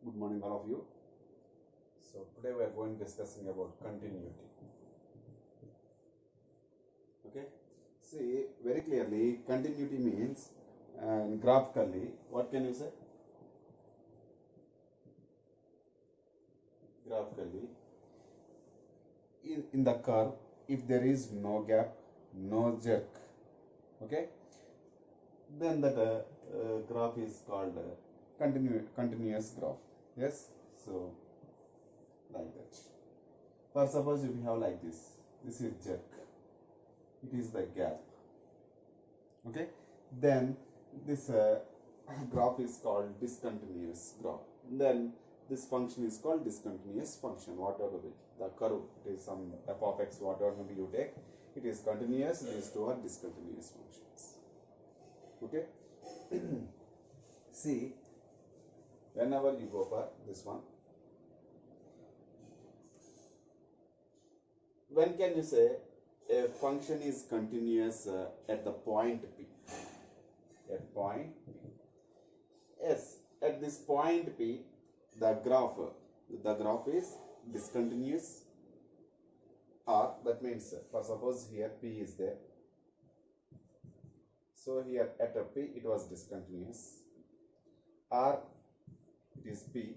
Good morning, all of you. So today we are going discussing about continuity. Okay. See very clearly, continuity means graphically. What can you say? Graphically, in the curve, if there is no gap, no jerk, okay, then that graph is called continuous graph. Yes. So like that. For suppose if you have like this is jerk, it is the gap. Okay, then this graph is called discontinuous graph. Then this function is called discontinuous function. Whatever the curve, it is some f of x, whatever maybe you take, it is continuous. These two are discontinuous functions. Okay. See, whenever you go for this one, when can you say a function is continuous at the point P? At point P. Yes, at this point P, the graph is discontinuous, or that means for suppose here P is there. So here at a P it was discontinuous, or it is P.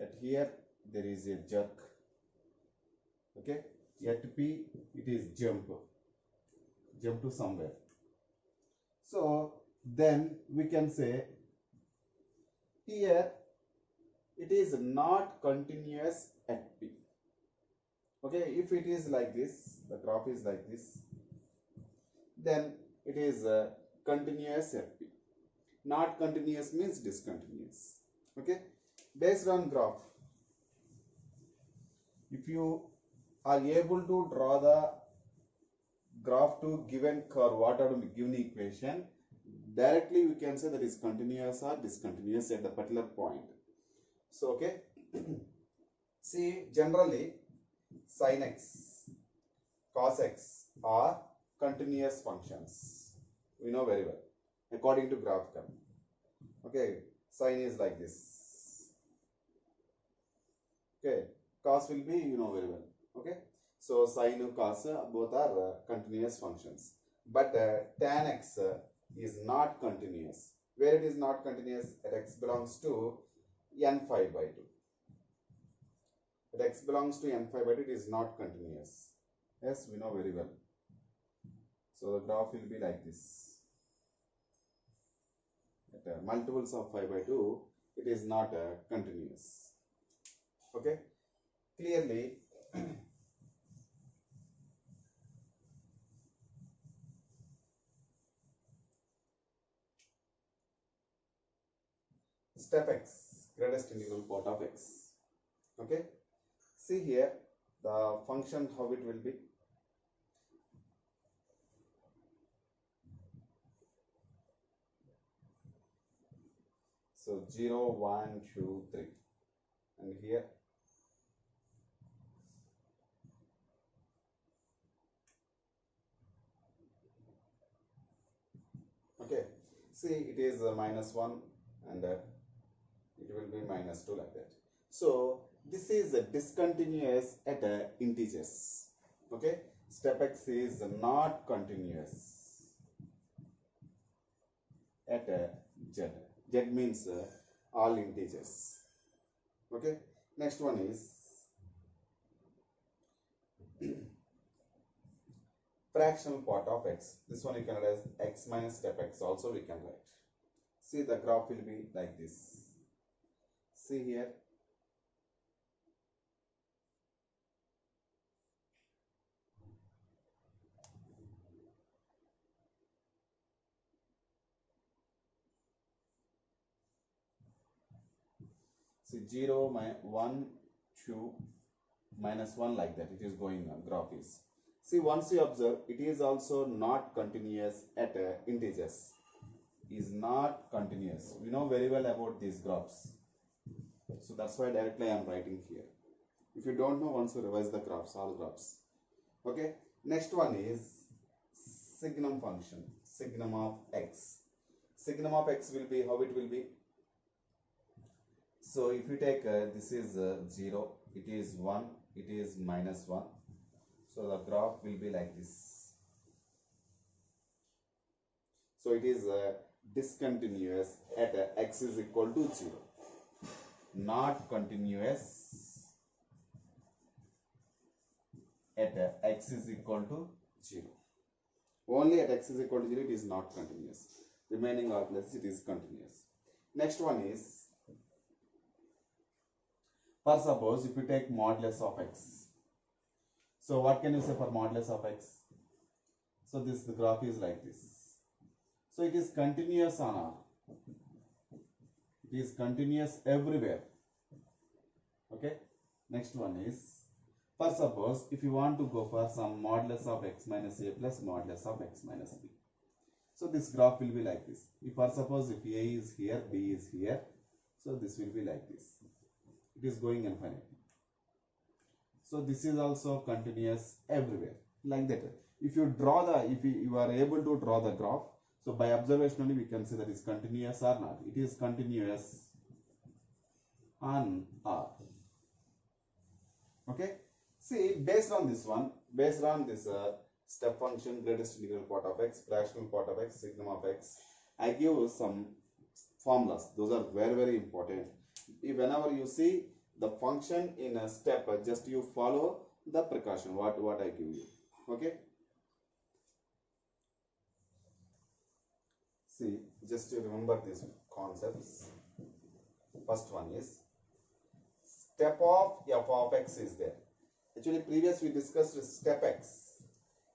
At here there is a jerk. Okay, at P it is jump to somewhere. So then we can say here it is not continuous at P. Okay, if it is like this, the graph is like this, then it is continuous at P. Not continuous means discontinuous. Okay, based on graph, if you are able to draw the graph to given curve, whatever given equation, directly we can say that is continuous or discontinuous at the particular point. So okay, see, generally sin x, cos x are continuous functions. We know very well according to graphical. Okay, sin is like this. Okay, cos will be, you know very well. Okay, so sin and cos both are continuous functions, but tan x is not continuous. Where it is not continuous? At x belongs to n phi by 2. At x belongs to n phi by 2, it is not continuous. Yes, we know very well. So the graph will be like this. At multiples of phi by 2, it is not continuous. Okay, clearly step x, greatest integral part of x. Okay, see here the function, how it will be. So 0, 1, 2, 3, and here okay, see it is -1 and it will be -2 like that. So this is discontinuous at integers. Okay, step x is not continuous at z. Z means all integers. Okay, next one is fractional part of x. This one you can write as x minus step x also we can write. See, the graph will be like this. See here, see 0, 1, 2, -1 like that. It is going on, graph is. See, once you observe, it is also not continuous at integers. Is not continuous. We know very well about these graphs. So that's why directly I am writing here. If you don't know, once you revise the graphs, all graphs. Okay. Next one is signum function. Signum of x. Signum of x will be, how it will be? So if you take this is 0, it is 1, it is -1. So the graph will be like this. So it is discontinuous at x is equal to 0, not continuous at x is equal to 0. Only at x is equal to 0 it is not continuous. Remaining all places it is continuous. Next one is, for suppose if you take modulus of x. So what can you say for modulus of x? So this the graph is like this. So it is continuous on R. It is continuous everywhere. Okay. Next one is, for suppose if you want to go for some modulus of x minus a plus modulus of x minus b. So this graph will be like this. If for suppose if a is here, b is here, so this will be like this. It is going infinitely. So this is also continuous everywhere, like that. If you draw the, if you are able to draw the graph, so by observation only we can say that is continuous or not. It is continuous on R. Okay. See, based on this one, based on this step function, greatest integral part of x, fractional part of x, signum of x, I give some formulas. Those are very, very important. Whenever you see the function in a step, just you follow the precaution what I give you. Okay. See, just to remember these concepts. First one is step of f of x is there. Actually, previous we discussed step x.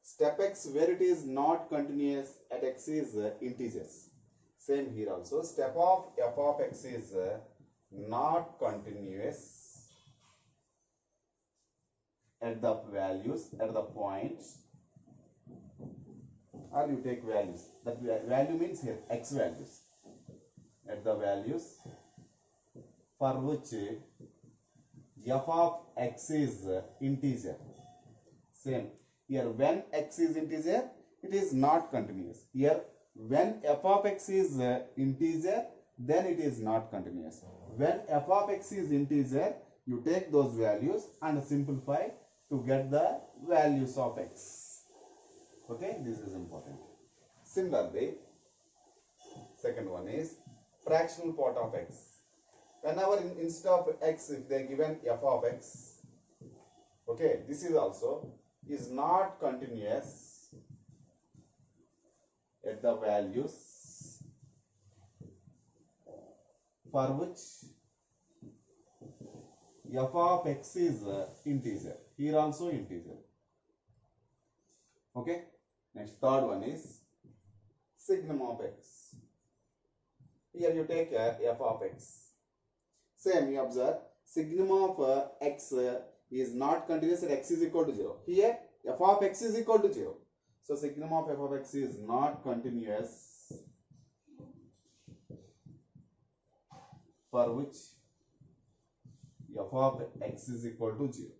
Step x where it is not continuous at x is integers. Same here also. Step of f of x is not continuous at the values, at the points, or you take values. That value means here x values. At the values for which f of x is integer. Same. Here when x is integer, it is not continuous. Here when f of x is integer, then it is not continuous. When f of x is integer, you take those values and simplify to get the values of x. Okay, this is important. Similarly, second one is fractional part of x. Whenever instead of x, if they are given f of x, okay, this is also is not continuous at the values for which f of x is integer. Here also integer. Okay. Next, third one is signum of x. Here you take f of x. Same, you observe signum of x is not continuous at x is equal to 0. Here f of x is equal to 0. So signum of f of x is not continuous for which f of x is equal to 0.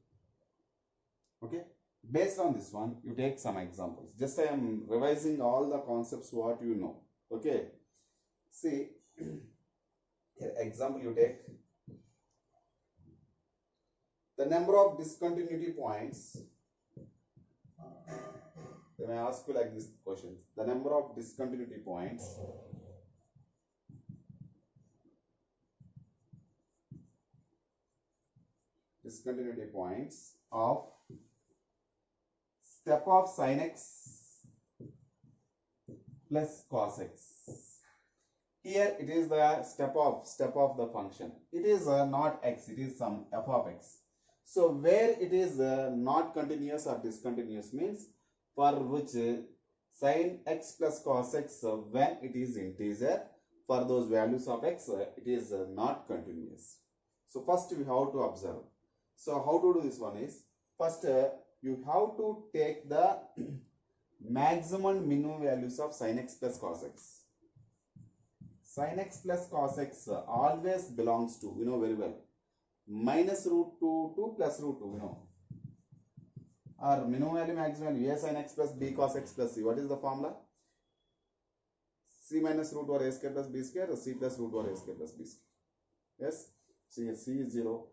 Okay. Based on this one, you take some examples. Just I am revising all the concepts what you know. Okay. See, here example you take. The number of discontinuity points, they may ask you like this question. The number of discontinuity points of step of sin x plus cos x. Here it is the step of the function. It is not x, it is some f of x. So where it is not continuous or discontinuous means for which sin x plus cos x when it is integer, for those values of x it is not continuous. So first we have to observe. So how to do this one is, first you have to take the maximum and minimum values of sin x plus cos x. Sin x plus cos x always belongs to, you know very well, minus root 2 to plus root 2, you know, or minimum value, maximum value, a sin x plus b cos x plus c. What is the formula? C minus root over a square plus b square, or c plus root over a square plus b square. Yes. C is 0,